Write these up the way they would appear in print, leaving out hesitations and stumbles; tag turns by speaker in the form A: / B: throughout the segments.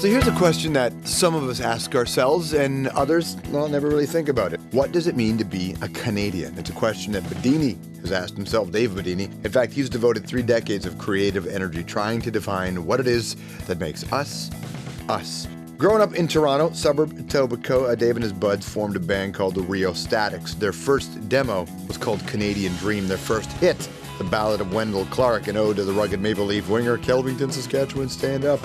A: So here's a question that some of us ask ourselves and others, well, never really think about it. What does it mean to be a Canadian? It's a question that Bidini has asked himself, Dave Bidini. In fact, he's devoted 3 decades of creative energy trying to define what it is that makes us, us. Growing up in Toronto, suburb Etobicoke, Dave and his buds formed a band called the Rio Statics. Their first demo was called Canadian Dream. Their first hit, the Ballad of Wendell Clark, an ode to the rugged Maple Leaf winger, Kelvington, Saskatchewan, stand up.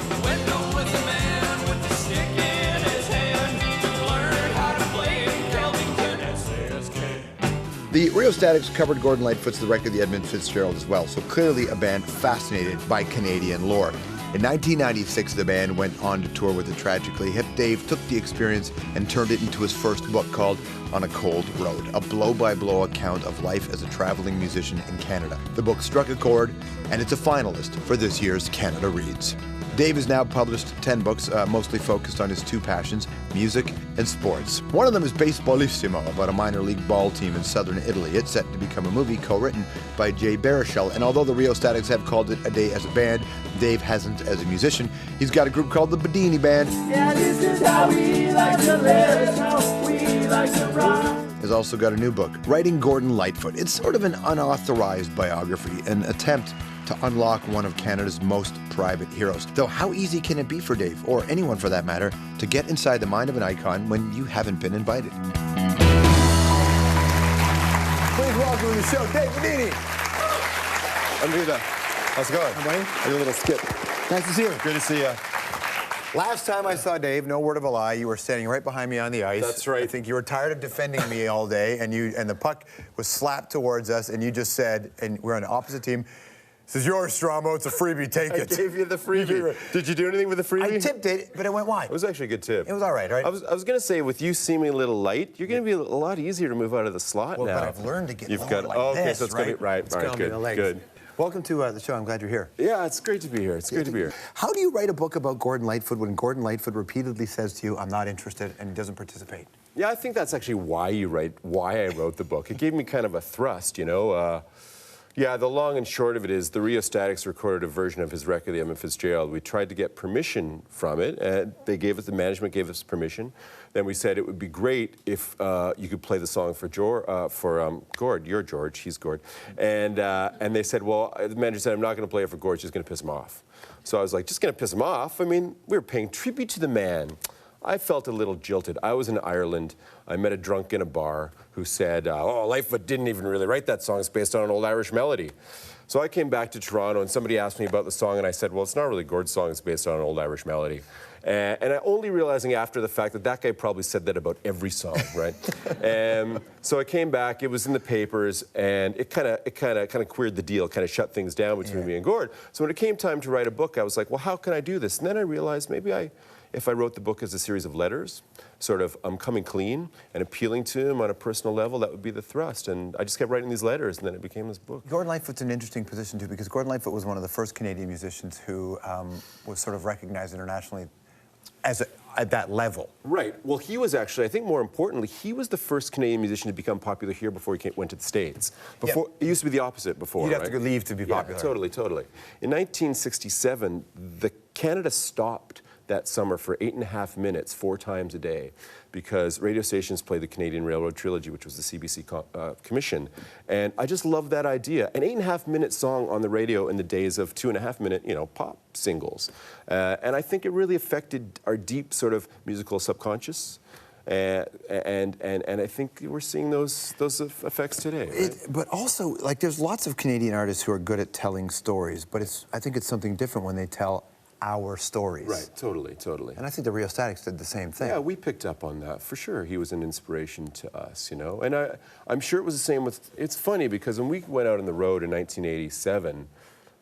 A: The Rio Statics covered Gordon Lightfoot's The Wreck of the Edmund Fitzgerald as well, so clearly a band fascinated by Canadian lore. In 1996, the band went on to tour with the Tragically Hip. Dave took the experience and turned it into his first book called On a Cold Road, a blow-by-blow account of life as a traveling musician in Canada. The book struck a chord, and it's a finalist for this year's Canada Reads. Dave has now published 10 books, mostly focused on his 2 passions, music and sports. One of them is Baseballissimo, about a minor league ball team in southern Italy. It's set to become a movie co-written by Jay Baruchel. And although the Rio Statics have called it a day as a band, Dave hasn't as a musician. He's got a group called the Bidini Band. Yeah, this is how we like to live, how we like to rock. Has also got a new book, Writing Gordon Lightfoot. It's sort of an unauthorized biography, an attempt to unlock one of Canada's most private heroes. Though how easy can it be for Dave, or anyone for that matter, to get inside the mind of an icon when you haven't been invited? Please welcome to the show, Dave Bidini.
B: Andrea, how's it going?
A: Hi, buddy.
B: I did a little skip.
A: Nice to see you.
B: Good to see you.
A: Last time I saw Dave, no word of a lie, you were standing right behind me on the ice.
B: That's right.
A: I think you were tired of defending me all day, and the puck was slapped towards us, and you just said, and we're on the opposite team, "This is yours, Strombo. It's a freebie. Take it."
B: I gave you the freebie. Did you do anything with the freebie?
A: I tipped it, but it went wide.
B: It was actually a good tip.
A: It was all right, right?
B: I was going to say, with you seeming a little light, you're going to be a lot easier to move out of the slot now.
A: But I've learned to get
B: You've
A: lower
B: got,
A: like
B: okay,
A: this,
B: so it's
A: right?
B: going to be, right,
A: It's
B: all right,
A: gonna be the
B: good,
A: legs.
B: good.
A: Welcome to the show. I'm glad you're here.
B: Yeah, it's great to be here. It's great to be here.
A: How do you write a book about Gordon Lightfoot when Gordon Lightfoot repeatedly says to you, "I'm not interested," and he doesn't participate?
B: Yeah, I think that's actually why I wrote the book. It gave me kind of a thrust, you know. Yeah, the long and short of it is the Rio Statics recorded a version of his Wreck of the Edmund Fitzgerald. We tried to get permission from it, and the management gave us permission. Then we said it would be great if you could play the song for Gord. You're George, he's Gord. And they said, well, the manager said, I'm not going to play it for Gord, it's just going to piss him off. So I was like, just going to piss him off? I mean, we were paying tribute to the man. I felt a little jilted. I was in Ireland. I met a drunk in a bar who said, oh, Lightfoot didn't even really write that song. It's based on an old Irish melody. So I came back to Toronto, and somebody asked me about the song, and I said, well, it's not really Gord's song. It's based on an old Irish melody. And I only realizing after the fact that that guy probably said that about every song, right? So I came back. It was in the papers, and it kind of queered the deal, kind of shut things down between me and Gord. So when it came time to write a book, I was like, well, how can I do this? And then I realized maybe if I wrote the book as a series of letters, sort of coming clean and appealing to him on a personal level, that would be the thrust. And I just kept writing these letters, and then it became this book.
A: Gordon Lightfoot's an interesting position, too, because Gordon Lightfoot was one of the first Canadian musicians who was sort of recognized internationally at that level.
B: Right. Well, he was actually, I think more importantly, he was the first Canadian musician to become popular here before he went to the States. Before, It used to be the opposite before,
A: You'd have to leave to be popular.
B: Yeah, totally, totally. In 1967, Canada stopped that summer for 8.5 minutes, 4 times a day, because radio stations played the Canadian Railroad Trilogy, which was the CBC commission. And I just love that idea. An 8.5-minute song on the radio in the days of 2.5-minute, pop singles. And I think it really affected our deep sort of musical subconscious. And I think we're seeing those effects today. Right?
A: But also, like, there's lots of Canadian artists who are good at telling stories, but I think it's something different when they tell our stories.
B: Right, totally, totally.
A: And I think the Rio Statics did the same thing.
B: Yeah, we picked up on that, for sure. He was an inspiration to us, And I'm sure it was the same with, it's funny because when we went out on the road in 1987,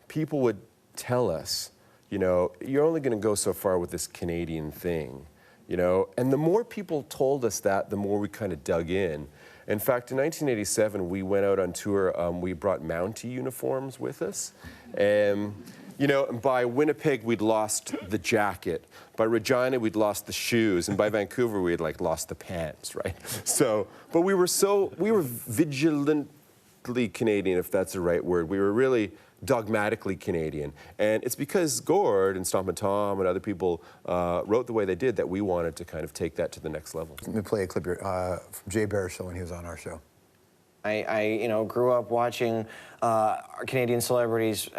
B: people would tell us, you're only going to go so far with this Canadian thing, And the more people told us that, the more we kind of dug in. In fact, in 1987, we went out on tour. We brought Mountie uniforms with us. And by Winnipeg, we'd lost the jacket. By Regina, we'd lost the shoes. And by Vancouver, we had, lost the pants, right? So, but we were vigilantly Canadian, if that's the right word. We were really dogmatically Canadian. And it's because Gord and Stompin' Tom and other people wrote the way they did that we wanted to kind of take that to the next level.
A: Let me play a clip here from Jay Baruchel when he was on our show.
C: I grew up watching Canadian celebrities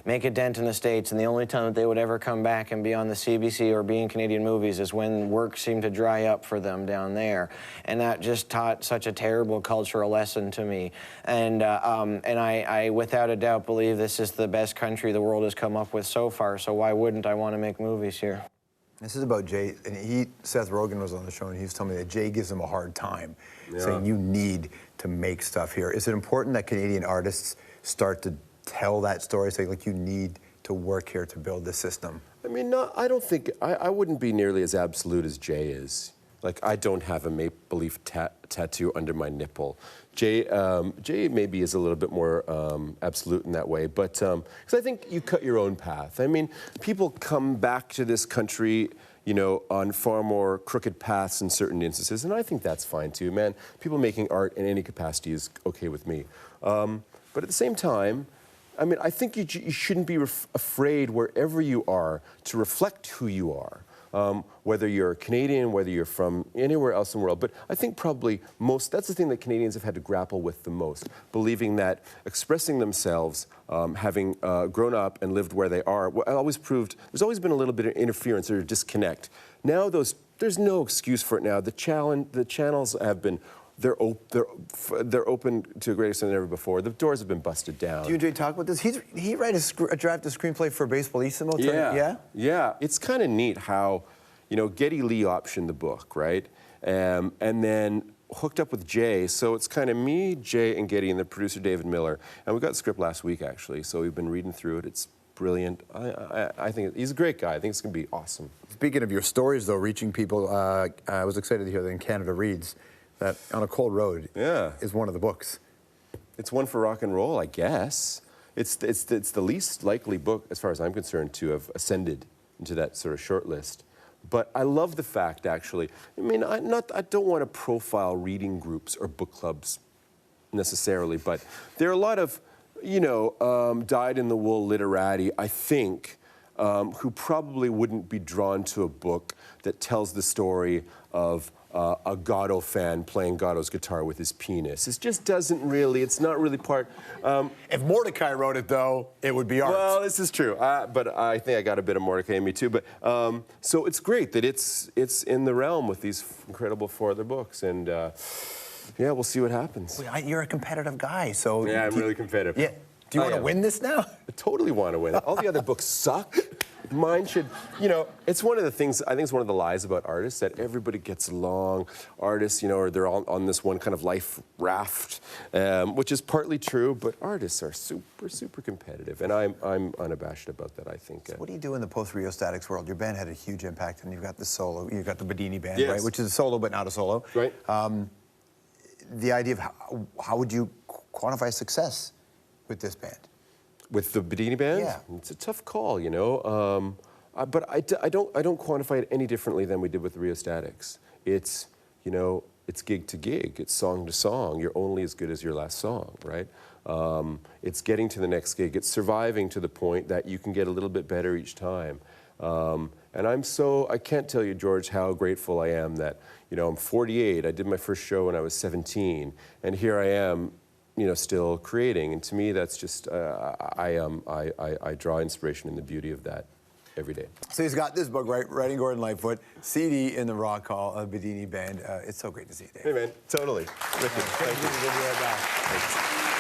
C: make a dent in the States, and the only time that they would ever come back and be on the CBC or be in Canadian movies is when work seemed to dry up for them down there. And that just taught such a terrible cultural lesson to me. And I, without a doubt, believe this is the best country the world has come up with so far, so why wouldn't I want to make movies here?
A: This is about Jay, and Seth Rogen was on the show, and he was telling me that Jay gives him a hard time, saying you need to make stuff here. Is it important that Canadian artists start to tell that story, saying like you need to work here to build the system?
B: I mean, no, I don't think, I wouldn't be nearly as absolute as Jay is. Like, I don't have a Maple Leaf tattoo under my nipple. Jay maybe is a little bit more absolute in that way, but because I think you cut your own path. I mean, people come back to this country, you know, on far more crooked paths in certain instances, and I think that's fine too, man. People making art in any capacity is okay with me. But at the same time, I mean, I think you shouldn't be afraid wherever you are to reflect who you are. Whether you're Canadian, whether you're from anywhere else in the world. But I think probably that's the thing that Canadians have had to grapple with the most, believing that expressing themselves, having grown up and lived where they are, always proved, there's always been a little bit of interference or disconnect. Now there's no excuse for it now. The channels have been, they're open to a greater extent than ever before. The doors have been busted down.
A: Do you and Jay talk about this? He wrote a draft, a screenplay for Baseballissimo?
B: Yeah. Yeah. It's kind of neat how, you know, Geddy Lee optioned the book, right? And then hooked up with Jay. So it's kind of me, Jay, and Geddy, and the producer, David Miller. And we got the script last week, actually. So we've been reading through it. It's brilliant. I think he's a great guy. I think it's going to be awesome.
A: Speaking of your stories, though, reaching people, I was excited to hear that in Canada Reads, that On a Cold Road is one of the books.
B: It's one for rock and roll, I guess. It's the least likely book, as far as I'm concerned, to have ascended into that sort of short list. But I love the fact, actually. I mean, I don't want to profile reading groups or book clubs necessarily, but there are a lot of, you know, dyed-in-the-wool literati, I think, who probably wouldn't be drawn to a book that tells the story of a Gatto fan playing Gatto's guitar with his penis. It just doesn't really, it's not really part...
A: if Mordecai wrote it, though, it would be art.
B: Well, this is true, but I think I got a bit of Mordecai in me, too. But so it's great that it's in the realm with these incredible 4 other books, and yeah, we'll see what happens.
A: Well, you're a competitive guy, so...
B: Yeah, I'm really competitive.
A: Yeah. Do you want to win this now?
B: I totally want to win it. All the other books suck. Mine should, you know, it's one of the things, I think it's one of the lies about artists, that everybody gets along. Artists, you know, or they're all on this one kind of life raft, which is partly true, but artists are super, super competitive, and I'm unabashed about that, I think.
A: So what do you do in the post-Rio Statics world? Your band had a huge impact, and you've got the solo, you've got the Bidini band,
B: yes,
A: right, which is a solo but not a solo.
B: Right.
A: The idea of how would you quantify success with this band?
B: With the Bidini band?
A: Yeah.
B: It's a tough call, you know. But I don't quantify it any differently than we did with the Rio Statics. It's, you know, it's gig to gig. It's song to song. You're only as good as your last song, right? It's getting to the next gig. It's surviving to the point that you can get a little bit better each time. And I can't tell you, George, how grateful I am that, you know, I'm 48. I did my first show when I was 17. And here I am, you know, still creating, and to me, that's just I draw inspiration in the beauty of that every day. So he's got this book, right? Writing Gordon Lightfoot, CD in the Rock Hall of Bidini Band. It's so great to see you, Dave. Hey, man, totally. Thank you. Thank you.